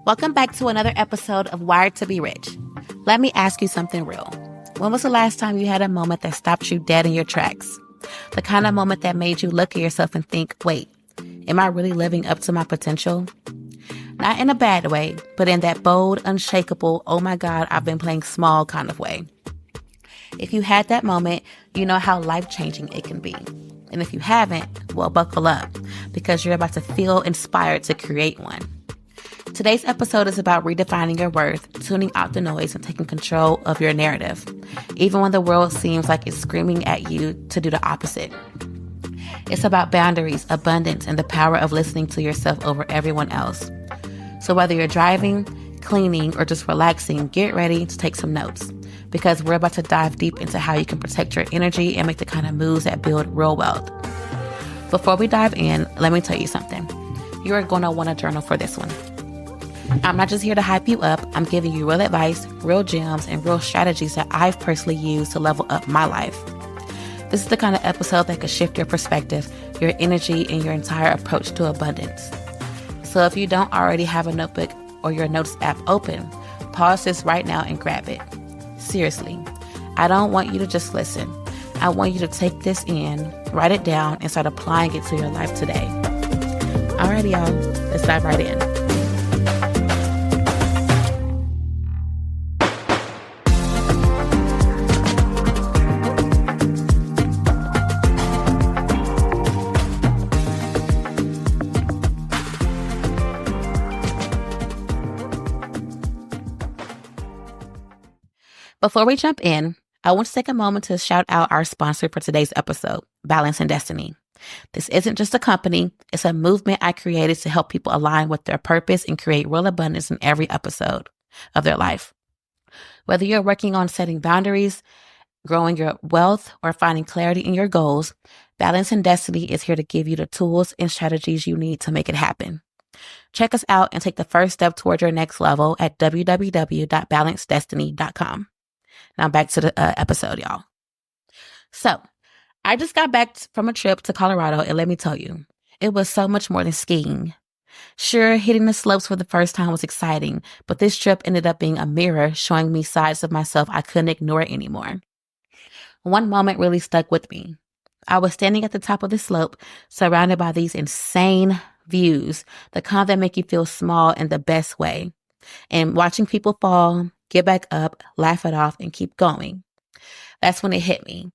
Welcome back to another episode of Wired to be Rich. Let me ask you something real. When was the last time you had a moment that stopped you dead in your tracks? The kind of moment that made you look at yourself and think, wait, am I really living up to my potential? Not in a bad way, but in that bold, unshakable, oh my God, I've been playing small kind of way. If you had that moment, you know how life-changing it can be. And if you haven't, well, buckle up, because you're about to feel inspired to create one. Today's episode is about redefining your worth, tuning out the noise, and taking control of your narrative, even when the world seems like it's screaming at you to do the opposite. It's about boundaries, abundance, and the power of listening to yourself over everyone else. So whether you're driving, cleaning, or just relaxing, get ready to take some notes, because we're about to dive deep into how you can protect your energy and make the kind of moves that build real wealth. Before we dive in, let me tell you something. You are going to want to journal for this one. I'm not just here to hype you up. I'm giving you real advice, real gems, and real strategies that I've personally used to level up my life. This is the kind of episode that could shift your perspective, your energy, and your entire approach to abundance. So if you don't already have a notebook or your notes app open, pause this right now and grab it. Seriously, I don't want you to just listen. I want you to take this in, write it down, and start applying it to your life today. Alrighty, y'all, let's dive right in. Before we jump in, I want to take a moment to shout out our sponsor for today's episode, Balance and Destiny. This isn't just a company, it's a movement I created to help people align with their purpose and create real abundance in every episode of their life. Whether you're working on setting boundaries, growing your wealth, or finding clarity in your goals, Balance and Destiny is here to give you the tools and strategies you need to make it happen. Check us out and take the first step toward your next level at www.balancedestiny.com. Now back to the episode, y'all. So I just got back from a trip to Colorado, and let me tell you, it was so much more than skiing. Sure, hitting the slopes for the first time was exciting, but this trip ended up being a mirror showing me sides of myself I couldn't ignore anymore. One moment really stuck with me. I was standing at the top of the slope, surrounded by these insane views, the kind that make you feel small in the best way, and watching people fall, get back up, laugh it off, and keep going. That's when it hit me.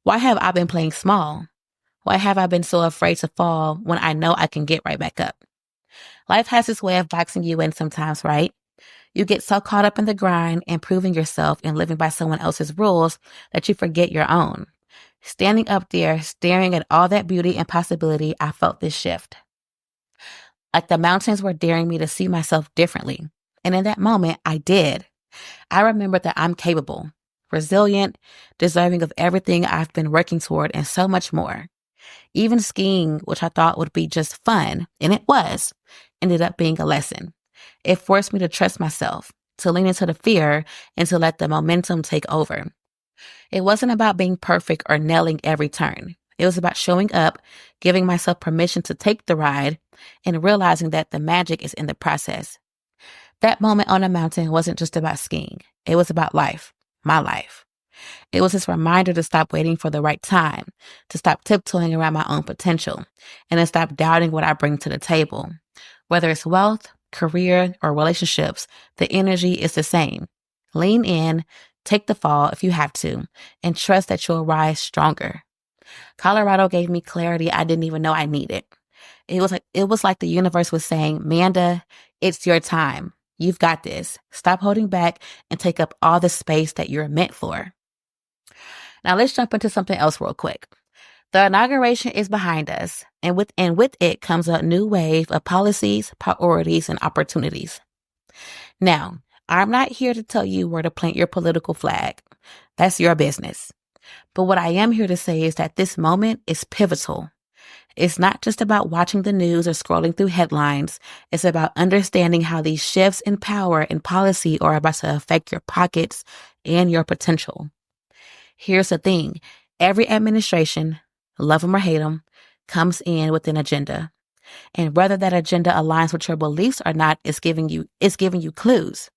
Why have I been playing small? Why have I been so afraid to fall when I know I can get right back up? Life has this way of boxing you in sometimes, right? You get so caught up in the grind and proving yourself and living by someone else's rules that you forget your own. Standing up there, staring at all that beauty and possibility, I felt this shift. Like the mountains were daring me to see myself differently. And in that moment, I did. I remembered that I'm capable, resilient, deserving of everything I've been working toward, and so much more. Even skiing, which I thought would be just fun, and it was, ended up being a lesson. It forced me to trust myself, to lean into the fear, and to let the momentum take over. It wasn't about being perfect or nailing every turn. It was about showing up, giving myself permission to take the ride, and realizing that the magic is in the process. That moment on the mountain wasn't just about skiing. It was about life, my life. It was this reminder to stop waiting for the right time, to stop tiptoeing around my own potential, and to stop doubting what I bring to the table. Whether it's wealth, career, or relationships, the energy is the same. Lean in, take the fall if you have to, and trust that you'll rise stronger. Colorado gave me clarity I didn't even know I needed. It was like the universe was saying, Manda, it's your time. You've got this. Stop holding back and take up all the space that you're meant for. Now let's jump into something else real quick. The inauguration is behind us, and with it comes a new wave of policies, priorities, and opportunities. Now, I'm not here to tell you where to plant your political flag. That's your business. But what I am here to say is that this moment is pivotal. It's not just about watching the news or scrolling through headlines. It's about understanding how these shifts in power and policy are about to affect your pockets and your potential. Here's the thing. Every administration, love them or hate them, comes in with an agenda. And whether that agenda aligns with your beliefs or not is giving you clues.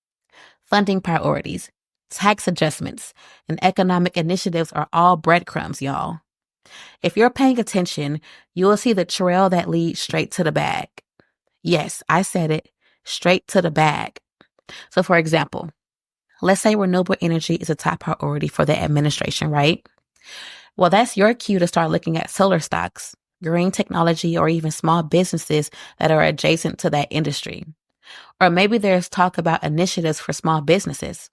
Funding priorities, tax adjustments, and economic initiatives are all breadcrumbs, y'all. If you're paying attention, you will see the trail that leads straight to the bag. Yes, I said it, straight to the bag. So for example, let's say renewable energy is a top priority for the administration, right? Well, that's your cue to start looking at solar stocks, green technology, or even small businesses that are adjacent to that industry. Or maybe there's talk about initiatives for small businesses.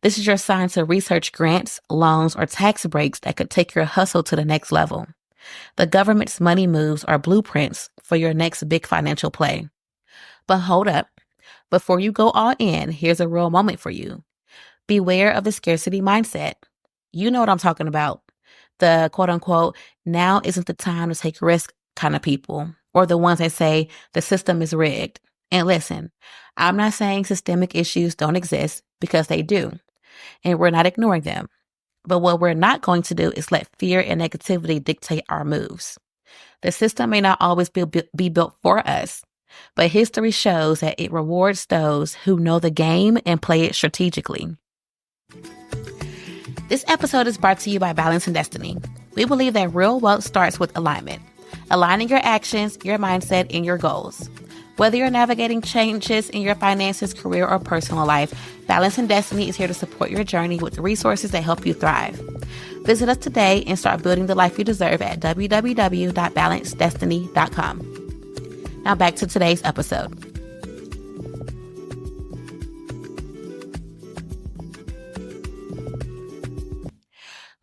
This is your sign to research grants, loans, or tax breaks that could take your hustle to the next level. The government's money moves are blueprints for your next big financial play. But hold up. Before you go all in, here's a real moment for you. Beware of the scarcity mindset. You know what I'm talking about. The quote unquote, now isn't the time to take risk kind of people, or the ones that say the system is rigged. And listen, I'm not saying systemic issues don't exist, because they do, and we're not ignoring them. But what we're not going to do is let fear and negativity dictate our moves. The system may not always be built for us, but history shows that it rewards those who know the game and play it strategically. This episode is brought to you by Balance and Destiny. We believe that real wealth starts with alignment, aligning your actions, your mindset, and your goals. Whether you're navigating changes in your finances, career, or personal life, Balance and Destiny is here to support your journey with resources that help you thrive. Visit us today and start building the life you deserve at www.balancedestiny.com. Now back to today's episode.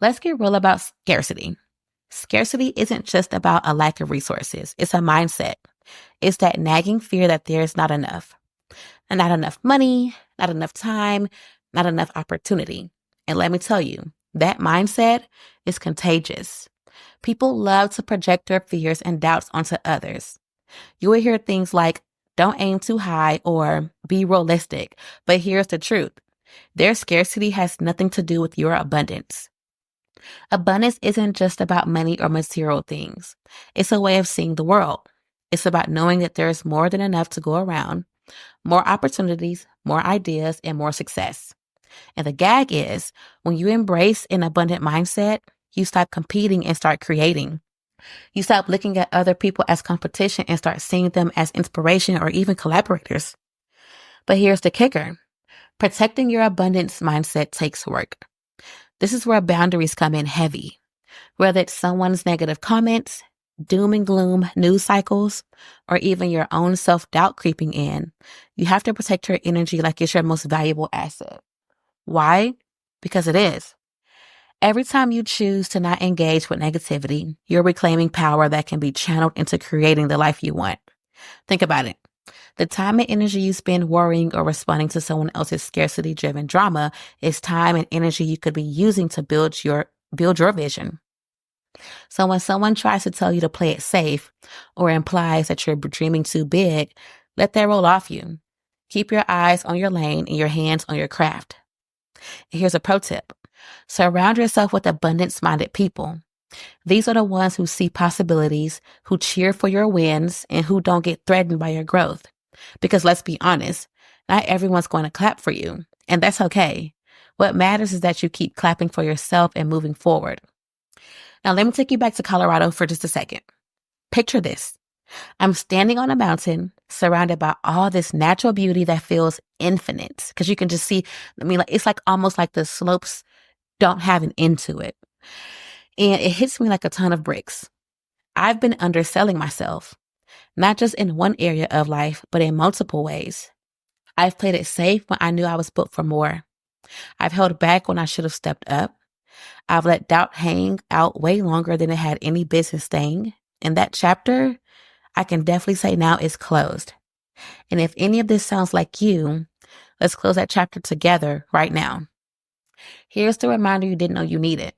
Let's get real about scarcity. Scarcity isn't just about a lack of resources. It's a mindset. It's that nagging fear that there's not enough. And not enough money, not enough time, not enough opportunity. And let me tell you, that mindset is contagious. People love to project their fears and doubts onto others. You will hear things like, don't aim too high, or be realistic. But here's the truth. Their scarcity has nothing to do with your abundance. Abundance isn't just about money or material things. It's a way of seeing the world. It's about knowing that there is more than enough to go around, more opportunities, more ideas, and more success. And the gag is, when you embrace an abundant mindset, you stop competing and start creating. You stop looking at other people as competition and start seeing them as inspiration or even collaborators. But here's the kicker. Protecting your abundance mindset takes work. This is where boundaries come in heavy. Whether it's someone's negative comments, doom and gloom news cycles, or even your own self-doubt creeping in, you have to protect your energy like it's your most valuable asset. Why? Because it is. Every time you choose to not engage with negativity, you're reclaiming power that can be channeled into creating the life you want. Think about it. The time and energy you spend worrying or responding to someone else's scarcity-driven drama is time and energy you could be using to build your vision. So when someone tries to tell you to play it safe or implies that you're dreaming too big, let that roll off you. Keep your eyes on your lane and your hands on your craft. And here's a pro tip. Surround yourself with abundance-minded people. These are the ones who see possibilities, who cheer for your wins, and who don't get threatened by your growth. Because let's be honest, not everyone's going to clap for you, and that's okay. What matters is that you keep clapping for yourself and moving forward. Now, let me take you back to Colorado for just a second. Picture this. I'm standing on a mountain surrounded by all this natural beauty that feels infinite, because you can just see, it's like almost like the slopes don't have an end to it. And it hits me like a ton of bricks. I've been underselling myself, not just in one area of life, but in multiple ways. I've played it safe when I knew I was built for more. I've held back when I should have stepped up. I've let doubt hang out way longer than it had any business staying. And that chapter, I can definitely say now, is closed. And if any of this sounds like you, let's close that chapter together right now. Here's the reminder you didn't know you needed.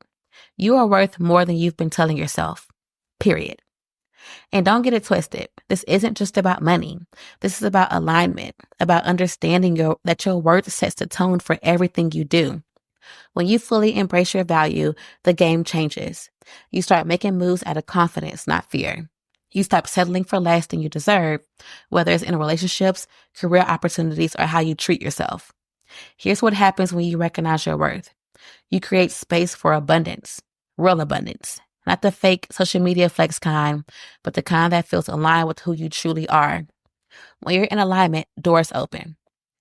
You are worth more than you've been telling yourself. Period. And don't get it twisted. This isn't just about money. This is about alignment, about understanding that your worth sets the tone for everything you do. When you fully embrace your value, the game changes. You start making moves out of confidence, not fear. You stop settling for less than you deserve, whether it's in relationships, career opportunities, or how you treat yourself. Here's what happens when you recognize your worth. You create space for abundance, real abundance, not the fake social media flex kind, but the kind that feels aligned with who you truly are. When you're in alignment, doors open.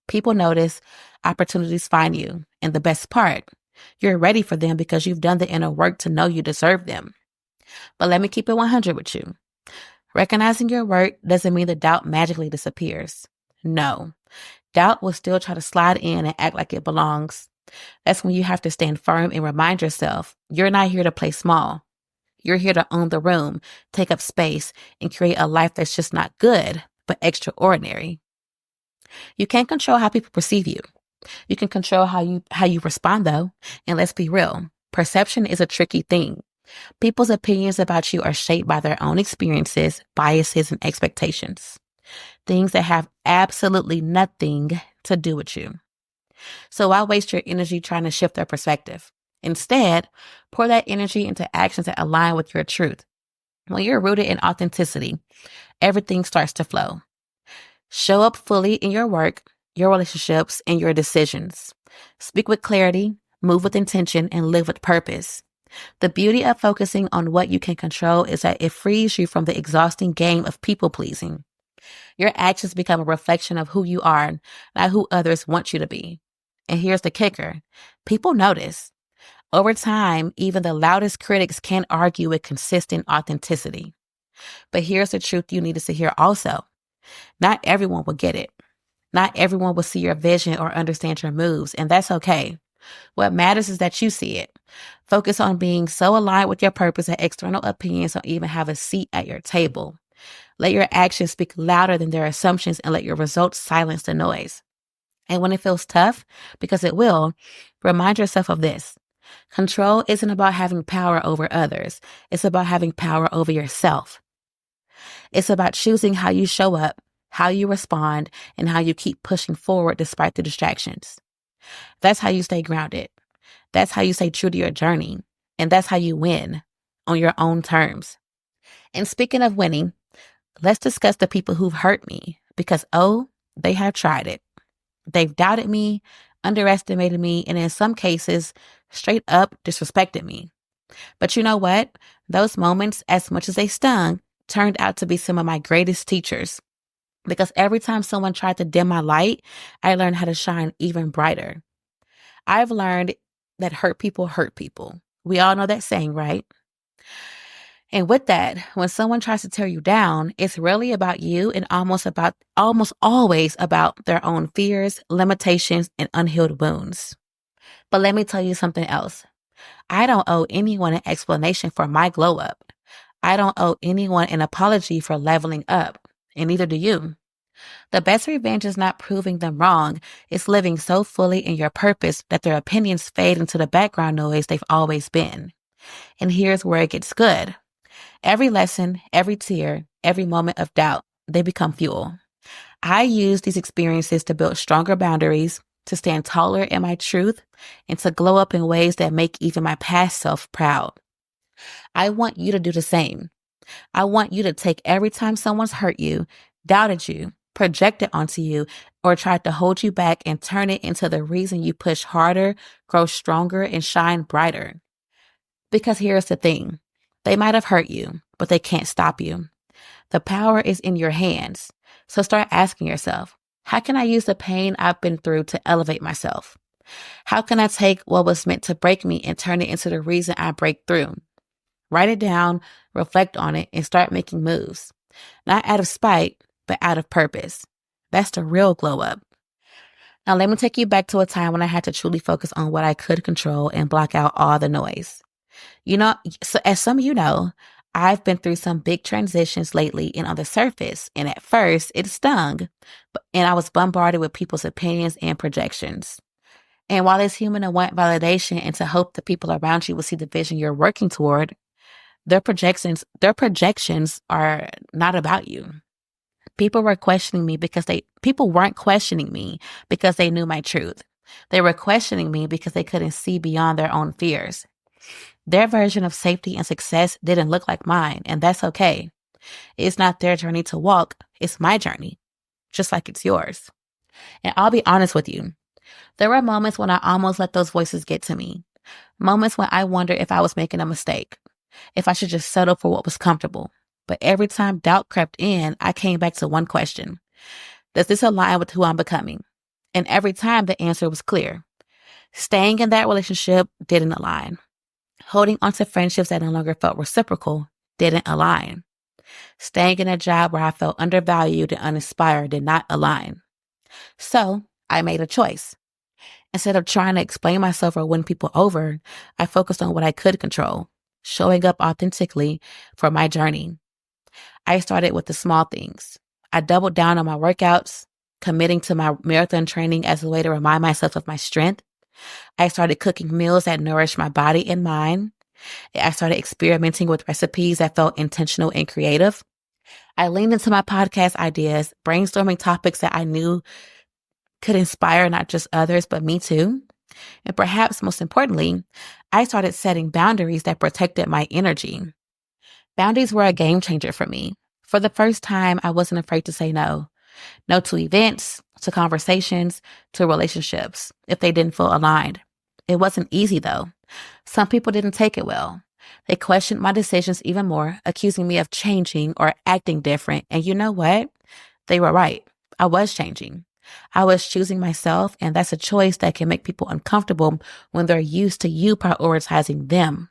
People notice, opportunities find you. And the best part, you're ready for them because you've done the inner work to know you deserve them. But let me keep it 100 with you. Recognizing your worth doesn't mean the doubt magically disappears. No, doubt will still try to slide in and act like it belongs. That's when you have to stand firm and remind yourself, you're not here to play small. You're here to own the room, take up space, and create a life that's just not good, but extraordinary. You can't control how people perceive you. You can control how you respond though. And let's be real, perception is a tricky thing. People's opinions about you are shaped by their own experiences, biases, and expectations. Things that have absolutely nothing to do with you. So why waste your energy trying to shift their perspective? Instead, pour that energy into actions that align with your truth. When you're rooted in authenticity, everything starts to flow. Show up fully in your work, your relationships, and your decisions. Speak with clarity, move with intention, and live with purpose. The beauty of focusing on what you can control is that it frees you from the exhausting game of people pleasing. Your actions become a reflection of who you are, not who others want you to be. And here's the kicker. People notice. Over time, even the loudest critics can't argue with consistent authenticity. But here's the truth you needed to hear also. Not everyone will get it. Not everyone will see your vision or understand your moves, and that's okay. What matters is that you see it. Focus on being so aligned with your purpose that external opinions don't even have a seat at your table. Let your actions speak louder than their assumptions and let your results silence the noise. And when it feels tough, because it will, remind yourself of this. Control isn't about having power over others. It's about having power over yourself. It's about choosing how you show up, how you respond, and how you keep pushing forward despite the distractions. That's how you stay grounded. That's how you stay true to your journey. And that's how you win on your own terms. And speaking of winning, let's discuss the people who've hurt me because, they have tried it. They've doubted me, underestimated me, and in some cases, straight up disrespected me. But you know what? Those moments, as much as they stung, turned out to be some of my greatest teachers. Because every time someone tried to dim my light, I learned how to shine even brighter. I've learned that hurt people hurt people. We all know that saying, right? And with that, when someone tries to tear you down, it's rarely about you and almost always about their own fears, limitations, and unhealed wounds. But let me tell you something else. I don't owe anyone an explanation for my glow up. I don't owe anyone an apology for leveling up, and neither do you. The best revenge is not proving them wrong. It's living so fully in your purpose that their opinions fade into the background noise they've always been. And here's where it gets good. Every lesson, every tear, every moment of doubt, they become fuel. I use these experiences to build stronger boundaries, to stand taller in my truth, and to glow up in ways that make even my past self proud. I want you to do the same. I want you to take every time someone's hurt you, doubted you, projected onto you, or tried to hold you back and turn it into the reason you push harder, grow stronger, and shine brighter. Because here's the thing. They might have hurt you, but they can't stop you. The power is in your hands. So start asking yourself, how can I use the pain I've been through to elevate myself? How can I take what was meant to break me and turn it into the reason I break through? Write it down, reflect on it, and start making moves. Not out of spite, but out of purpose. That's the real glow up. Now let me take you back to a time when I had to truly focus on what I could control and block out all the noise. So as some of you know, I've been through some big transitions lately and on the surface, and at first it stung, and I was bombarded with people's opinions and projections. And while it's human to want validation and to hope the people around you will see the vision you're working toward, their projections are not about you. People weren't questioning me because they knew my truth. They were questioning me because they couldn't see beyond their own fears. Their version of safety and success didn't look like mine, and that's okay. It's not their journey to walk. It's my journey, just like it's yours. And I'll be honest with you. There were moments when I almost let those voices get to me. Moments when I wondered if I was making a mistake, if I should just settle for what was comfortable. But every time doubt crept in, I came back to one question. Does this align with who I'm becoming? And every time the answer was clear. Staying in that relationship didn't align. Holding onto friendships that no longer felt reciprocal didn't align. Staying in a job where I felt undervalued and uninspired did not align. So I made a choice. Instead of trying to explain myself or win people over, I focused on what I could control, showing up authentically for my journey. I started with the small things. I doubled down on my workouts, committing to my marathon training as a way to remind myself of my strength. I started cooking meals that nourished my body and mind. I started experimenting with recipes that felt intentional and creative. I leaned into my podcast ideas, brainstorming topics that I knew could inspire not just others, but me too. And perhaps most importantly, I started setting boundaries that protected my energy. Boundaries were a game changer for me. For the first time, I wasn't afraid to say no. No to events, to conversations, to relationships, if they didn't feel aligned. It wasn't easy though. Some people didn't take it well. They questioned my decisions even more, accusing me of changing or acting different. And you know what? They were right. I was changing. I was choosing myself, and that's a choice that can make people uncomfortable when they're used to you prioritizing them.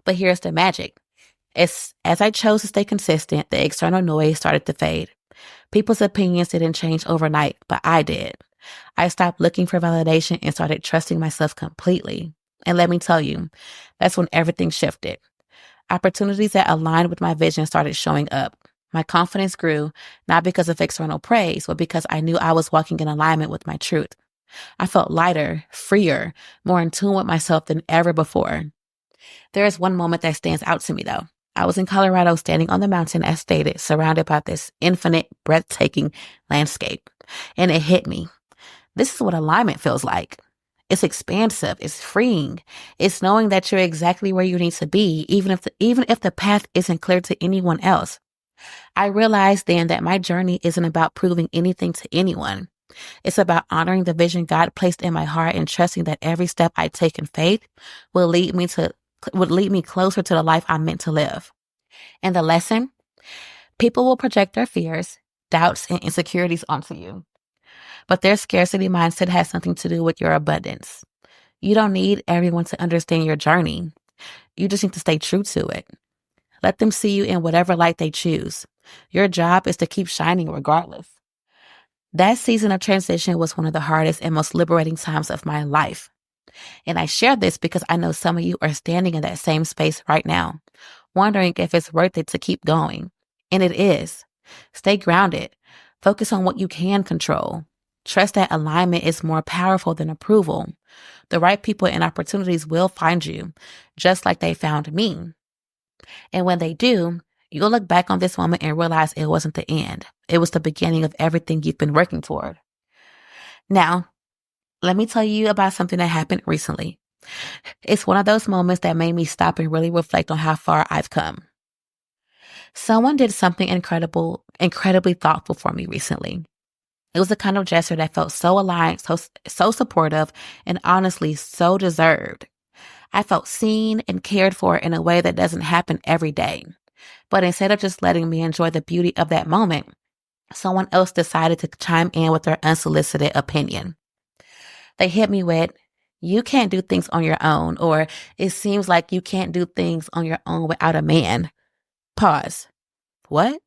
But here's the magic. As I chose to stay consistent, the external noise started to fade. People's opinions didn't change overnight, but I did. I stopped looking for validation and started trusting myself completely. And let me tell you, that's when everything shifted. Opportunities that aligned with my vision started showing up. My confidence grew, not because of external praise, but because I knew I was walking in alignment with my truth. I felt lighter, freer, more in tune with myself than ever before. There is one moment that stands out to me though. I was in Colorado standing on the mountain as stated, surrounded by this infinite, breathtaking landscape. And it hit me. This is what alignment feels like. It's expansive. It's freeing. It's knowing that you're exactly where you need to be, even if the path isn't clear to anyone else. I realized then that my journey isn't about proving anything to anyone. It's about honoring the vision God placed in my heart and trusting that every step I take in faith would lead me closer to the life I'm meant to live. And the lesson? People will project their fears, doubts, and insecurities onto you. But their scarcity mindset has something to do with your abundance. You don't need everyone to understand your journey. You just need to stay true to it. Let them see you in whatever light they choose. Your job is to keep shining regardless. That season of transition was one of the hardest and most liberating times of my life. And I share this because I know some of you are standing in that same space right now, wondering if it's worth it to keep going. And it is. Stay grounded. Focus on what you can control. Trust that alignment is more powerful than approval. The right people and opportunities will find you, just like they found me. And when they do, you'll look back on this moment and realize it wasn't the end. It was the beginning of everything you've been working toward. Now, let me tell you about something that happened recently. It's one of those moments that made me stop and really reflect on how far I've come. Someone did something incredibly thoughtful for me recently. It was the kind of gesture that felt so aligned, so supportive, and honestly so deserved. I felt seen and cared for in a way that doesn't happen every day. But instead of just letting me enjoy the beauty of that moment, someone else decided to chime in with their unsolicited opinion. They hit me with, "You can't do things on your own," or "It seems like you can't do things on your own without a man." Pause. What?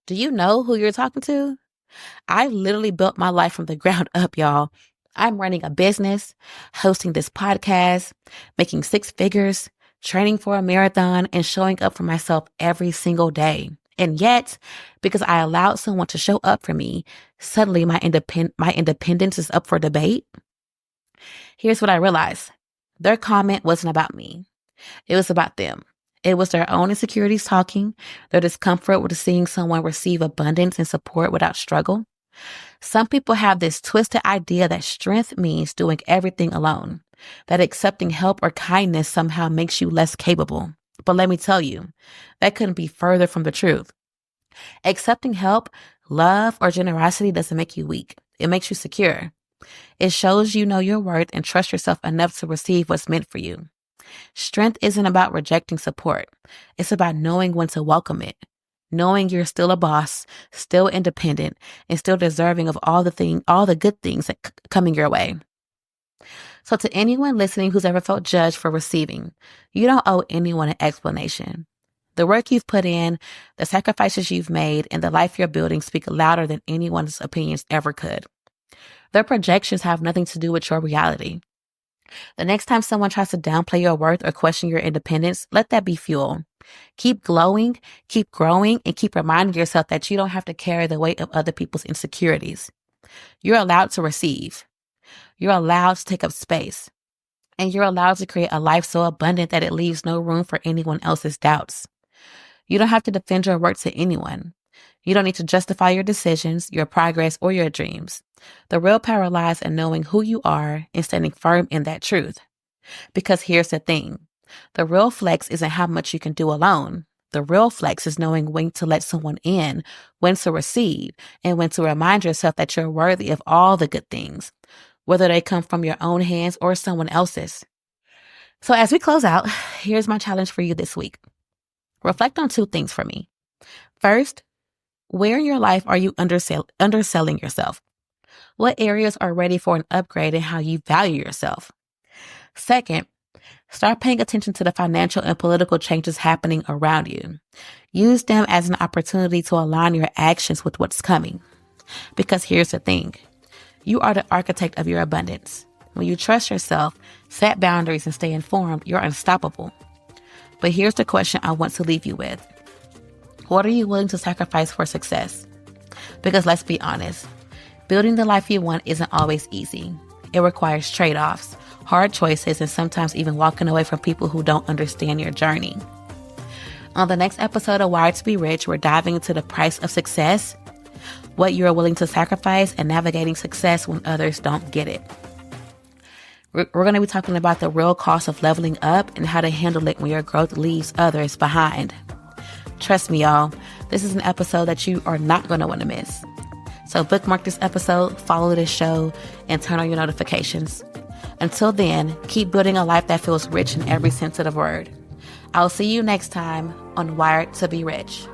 Do you know who you're talking to? I literally built my life from the ground up, y'all. I'm running a business, hosting this podcast, making six figures, training for a marathon, and showing up for myself every single day. And yet, because I allowed someone to show up for me, suddenly my independence is up for debate. Here's what I realized. Their comment wasn't about me. It was about them. It was their own insecurities talking, their discomfort with seeing someone receive abundance and support without struggle. Some people have this twisted idea that strength means doing everything alone, that accepting help or kindness somehow makes you less capable. But let me tell you, that couldn't be further from the truth. Accepting help, love, or generosity doesn't make you weak. It makes you secure. It shows you know your worth and trust yourself enough to receive what's meant for you. Strength isn't about rejecting support. It's about knowing when to welcome it. Knowing you're still a boss, still independent, and still deserving of all the good things that coming your way. So to anyone listening who's ever felt judged for receiving, you don't owe anyone an explanation. The work you've put in, the sacrifices you've made, and the life you're building speak louder than anyone's opinions ever could. Their projections have nothing to do with your reality. The next time someone tries to downplay your worth or question your independence, let that be fuel. Keep glowing, keep growing, and keep reminding yourself that you don't have to carry the weight of other people's insecurities. You're allowed to receive. You're allowed to take up space. And you're allowed to create a life so abundant that it leaves no room for anyone else's doubts. You don't have to defend your work to anyone. You don't need to justify your decisions, your progress, or your dreams. The real power lies in knowing who you are and standing firm in that truth. Because here's the thing. The real flex isn't how much you can do alone. The real flex is knowing when to let someone in, when to receive, and when to remind yourself that you're worthy of all the good things, whether they come from your own hands or someone else's. So as we close out, here's my challenge for you this week. Reflect on two things for me. First, where in your life are you underselling yourself? What areas are ready for an upgrade in how you value yourself? Second, start paying attention to the financial and political changes happening around you. Use them as an opportunity to align your actions with what's coming. Because here's the thing. You are the architect of your abundance. When you trust yourself, set boundaries, and stay informed, you're unstoppable. But here's the question I want to leave you with. What are you willing to sacrifice for success? Because let's be honest, building the life you want isn't always easy. It requires trade-offs, hard choices, and sometimes even walking away from people who don't understand your journey. On the next episode of Wired to Be Rich, we're diving into the price of success, what you are willing to sacrifice, and navigating success when others don't get it. We're going to be talking about the real cost of leveling up and how to handle it when your growth leaves others behind. Trust me, y'all, this is an episode that you are not going to want to miss. So bookmark this episode, follow this show, and turn on your notifications. Until then, keep building a life that feels rich in every sense of the word. I'll see you next time on Wired to Be Rich.